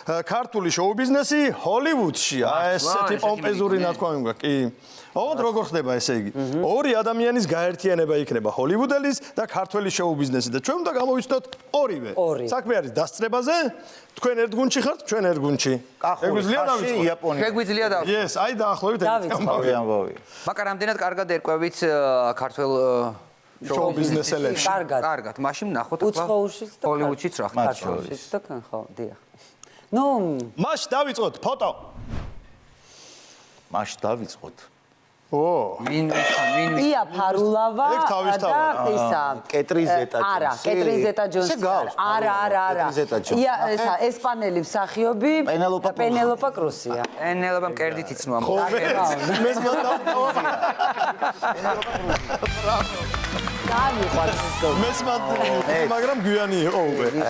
ქართული შოუ ბიზნესი ჰოლივუდში. ესეთი პომპეზური ნათქვამი გვაქვს. კი. ოღონდ როგორ ხდება ესე იგი? ორი ადამიანის გაერთიანება იქნება ჰოლივუდელის და ქართველი შოუ ბიზნესი და ჩვენ უნდა გამოვიცნოთ ორივე. საქმე არის დასწრებაზე. თქვენ ერთ გუნდში ხართ, ჩვენ ერთ გუნდში. შეგვიძლია დავიწყოთ. იაპონია. შეგვიძლია დავიწყოთ. Yes, აი დაახლოებით ეს ამბავი. მაგრამ რამდენად კარგად ერკვევით ქართველ შოუ ბიზნესელებში. კარგად. მაშინ ნახოთ უცხოურშიც და ჰოლივუდშიც რა ხდება. ქართულშიც და ხო, დიახ. ნუ, მაშ დავიწყოთ ფოტო. მაშ დავიწყოთ. ვინ ია ფარულავა და ისა კეტრი ზეტა ჯონსი. არა, კეტრი ზეტა ჯონსი. არა. ია ესა ესპანელი მსახიობი პენელოპა კრუსია. პენელოპამ კერდით იცნო ამ. მეს მოდავ. მაგრამ გვიანი იყო უკვე.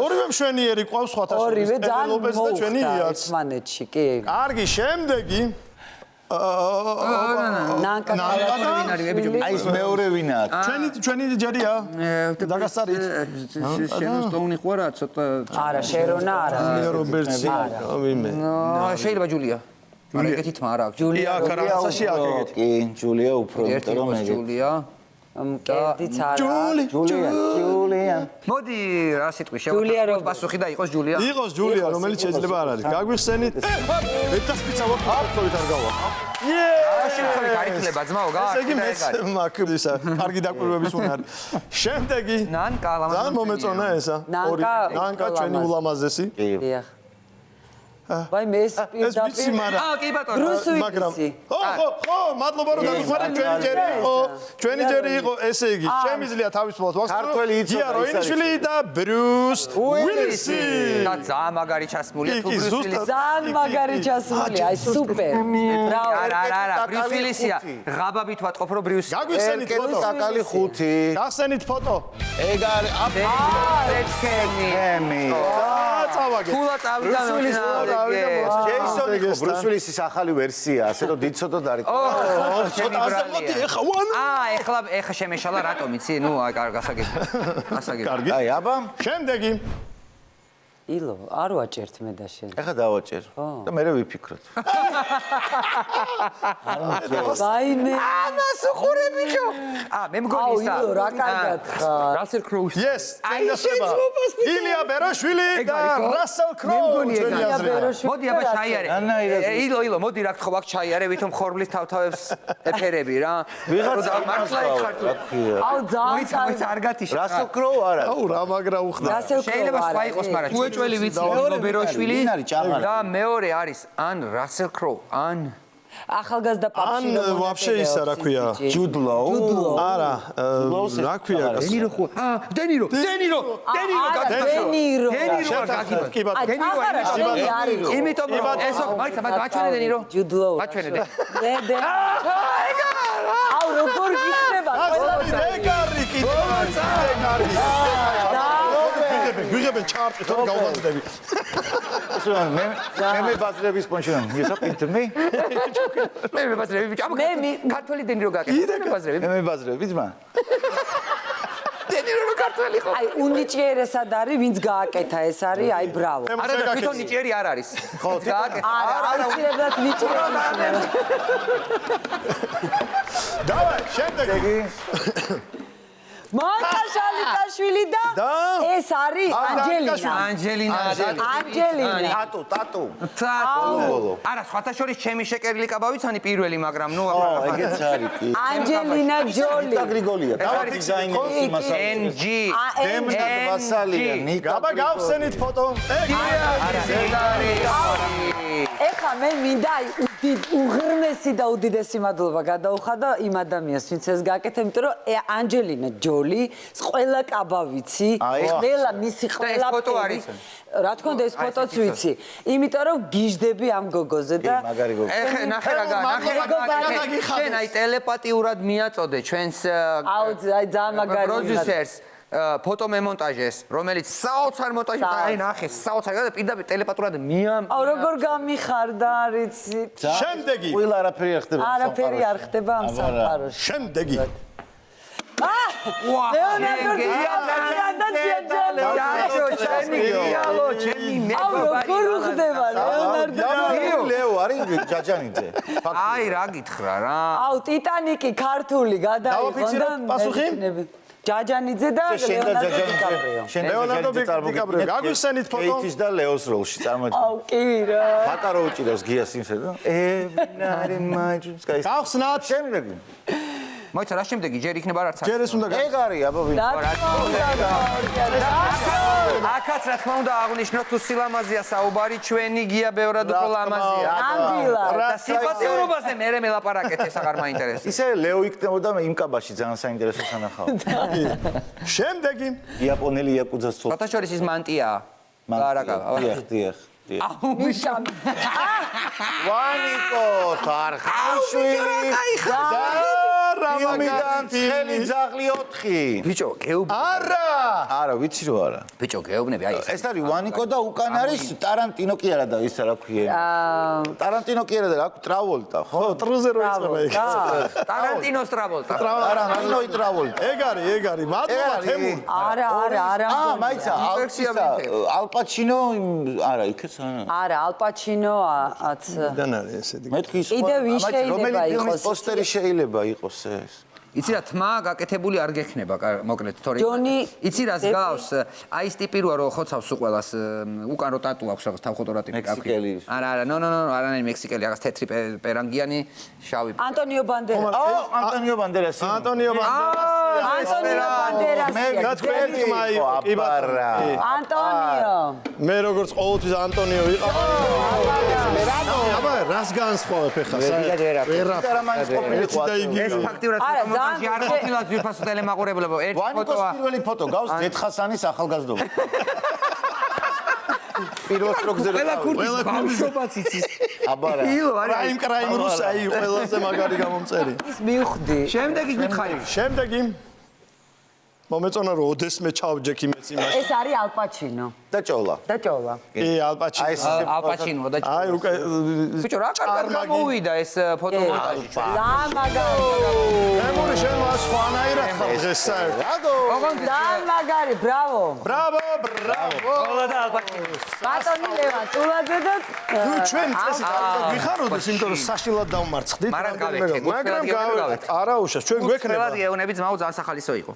ორივე მშვენიერი ყავს სხვათა შორის. ორივე ძალიან პენელოპეს და ჩვენი იაც. ესპანეთში, კი. კარგი, შემდეგი ნანკა აი ეს მეორე ვინაა? ჩვენი ჯერია? დაგასწარით. შენოსტოუნი ხوارა ცოტა არა, შერონა არა. რობერტსი. ვიმე. შეიძლება ჯულია. არა, ეგეთით არა აქვს. ჯულია კარანსაში აქ. კი, ჯულია უფრო მეტად ჯულია. კედიც არა. ჯულია. მოდი რა სიტყვი შევაკეთოთ პასუხი და იყოს ჯულია. იყოს ჯულია, რომელიც შეიძლება არ არის. გაგვიხსენით. მეტასპიცა ვარ ფართობით არ გავა. შეიძლება გაიქნება ძმაო, გააკეთე. ესე იგი მე ისა კარგი დაკვირვების უნარი. შემდეგი ნანკა ძალიან მომეწონა ესა. ნანკა ჩვენი ულამაზესი. დიახ. ვაი მე ეს ვიცი მაგრამ კი ბატონო მაგრამ ხო მადლობა რომ დაგიხმარეთ ჩვენი ჯერი იყო ესე იგი შემიძლია თავისუფლად ვახსენო გია როინიშვილი და ბრიუს უილისი და ძალიან მაგარი ჩასმულია თუ ბრიუს უილისი ძალიან მაგარი ჩასმულია აი სუპერ ბრავო არა ბრიუს უილისია ღაბაბით ვატყობ რომ ბრიუს გაგვიხსენით ფოტო საკალი 5 გახსენით ფოტო ეგ არის აფრიკენი წავაგე ფულა წავიდა ჯეისონი ხო ბრიუს უილისის ახალი ვერსია ასე რომ დიდცოდოდ არის ცოტა ასამოდი ეხა ვან ეხლა შემეშალა რატომ იცი ნუ აი გასაგები კარგი აი აბა შემდეგი ილო არ ვაჭერთ მე და შენ ეხა დავაჭერ და მე ვიფიქროთ ვაიმე ამას უყურე ბიჭო მე მგონი ისა ილო რა კარგად ხარ რასელ კროუს yes ილია ბეროშვილი და რასელ კროუ ჩვენი აზრით მოდი აბა ჩაიარე ილო მოდი რა გთხოვ აქ ჩაიარე ვითომ ხორბლის თავთავებს ეფერები რა ვიღაცა მართლა იხარ აუ ძალიან არ გათიშა რასელ კროუ არა აუ რა მაგრა უხდა შეიძლება სხვა იყოს მაგრამ ჩვეუჭველი ვიცი ბეროშვილი და მეორე არის ან რასელ კროუ ან ახალგაზრდა პაპში ან ვაფშე ისა რა ქვია ჯუდ ლოუ არა რა ქვია დენირო ხო დენირო კი ბატონო იმიტომ რომ ესო მაჩვენე დენირო ჯუდ ლოუ მაჩვენე დე აუ როგორ გიქნება ეგარი კი ვიღებენ ჩარტი თორე გავხსნები მე ბაზრების პონჩონ ისო პინტმი მე ბაზრები ბიჭო მე ქართველი დენირო გაკეთე მე ბაზრები მე ბაზრები ძმა დენირო ქართველი ხო აი უნიჭიერესად არის ვინც გააკეთა ეს არის აი ბრავო არა და თვითონ ნიჭიერი არ არის ხო გააკეთა არა აუცილებლად ნიჭიერი დავაი შემდეგი მანკა შალიკაშვილი და ეს არის ანჯელინა ტატუ არა სხვათა შორის ჩემი შეკერილი კაბავიცანი პირველი მაგრამ ნუ ეგეც არის კი ანჯელინა ჯოლი და გრიგოლია თავი დიზაინერი იმასა NG დემნა ვასალია ნიკა აბა გავხსენით ფოტო ეხა მე მინდა უღრმესი და უდიდესი მადლობა გადაუხადა იმ ადამიანს ვინც ეს გააკეთა იმიტომ რომ ანჯელინა ჯოლი ყველა კაბა ვიცი ყველა მისი ყველა ფოტო არის რა თქმა უნდა ეს ფოტოც ვიცი იმიტომ რომ გიждები ამ გოგოზე და მაგარი გოგო ეხა ნახე შენ აი ტელეპათიურად მიაწოდე ჩვენს აუ ძალიან მაგარი პროდიუსერს ფოტომემონტაჟეს რომელიც საოცარ მონტაჟი აი ნახე საოცარ და პირდაპირ ტელეპათურად აუ როგორ გამიხარდა არიცი შემდეგი ყველა არაფერი არ ხდება არაფერი არ ხდება ამ სამყაროში შემდეგი ლეონარდო აუ როგორ უხდება ლეონარდო ლეო არის ჯაჯანიძე. აი რა გითხრა რა. აუ ტიტანიკი ქართული გადაიღო და პასუხი? ჯაჯანიძე და ლეონარდო დიკაპრიო. ლეონარდო დიკაპრიო. გაგვიხსენით ფოტო. კეითის და ლეოს როლში წარმოიდგინე. აუ კი რა. პატარა უჭირავს გიას იმსა და ევინარი მაჯუნს კაი. გავხსნათ. შემდეგი. მოიცა რა შემდეგი ჯერ იქნება რაც ჯერ ეს უნდა ეგ არის აბა ვინ. აქაც რა თქმა უნდა აღნიშნოთ თუ სილამაზეა საუბარი ჩვენი გია ბევრად უფრო ლამაზია. ნამდვილად. და სიმპათიურობაზე მე მელაპარაკეთ ეს აღარ მაინტერესებს. ისე ლეო იქნებოდა იმ კაბაში ძალიან საინტერესო სანახავ. შემდეგი. იაპონელი იაკუძას ცოლ. ფოტოშორის ის მანტია. დიახ, დიახ. აუ მიშა. ვანიკო თარხაშვილი. ფილმიდან ცხელი ძაღლი 4. ბიჭო, გეუბნები. არა, ვიცი რომ არა. ბიჭო, გეუბნები, აი ეს არის ვანიკო და უკან არის ტარანტინო კი არა და ის რა ქვია. ტარანტინო კი არა და რა ტრავოლტა, ხო? ტრუზე რო იწყება ეგ. ტარანტინოს ტრავოლტა. ტარანტინო ტრავოლტა. ეგ არის. მადლობა თემურ. არა. მაიცა ალპაჩინო არა, იქაც არა. არა, ალპაჩინოაც. დან არის ესეთი. მეთქი ის კიდე ვის შეიძლება იყოს? პოსტერი შეიძლება იყოს ეს. იცი რა თმა გაკეთებული არ გექნება მოკლედ თორე იცი რა გავს აი ეს ტიპი როა რომ ხოცავს უყველას უკან რო ტატუ აქვს რაღაც თავხოტო რა ტიპი მექსიკელი არა არანაირი მექსიკელი რაღაც თეთრი პერანგიანი შავი ანტონიო ბანდერასი ანტონიო ბანდერასი მე გათქველი მაი იბარა ანტონიო მე როგორც ყოველთვის ანტონიო ვიყავ აბა რას განსხვავებ ახლა ვერაფერ მაინც ყოფილი ყვა ეს ფაქტიურად მონტაჟი არ ყოფილა ძვირფასო ტელემაყურებლებო ერთი ფოტოა პირველი ფოტო გავს ჯეთხასანის ახალგაზრდობა პირველ სტროკზე ყველა ქურდის ბავშვობაც იცის აბა რა კრაიმ რუსაი ყველაზე მაგარი გამომწერი ის მივხვდი შემდეგი გითხარი შემდეგი მომეწონა რომ ოდესმე ჩავჯექი მეც იმას ეს არის ალპაჩინო და ჭოლა კი ალპაჩინო ალპაჩინო და აი უკვე ბიჭო რა კარგად გამოვიდა ეს ფოტომონტაჟი ძალიან მაგარი ემური შენ სხვანაირად ხარ დღეს საერთოდ ძალიან მაგარი ბრავო ბრავო ყოლა და ალპაჩინო ბატონი ლევა წულაძე და ნუ ჩვენ წესი გავიხაროდეს იმიტომ რომ საშილად დავმარცხდით მაგრამ გავეთქე მაგრამ არა უშავს ჩვენ გვექნება ყველა გეუნები ძმაო ძალიან სახალისო იყო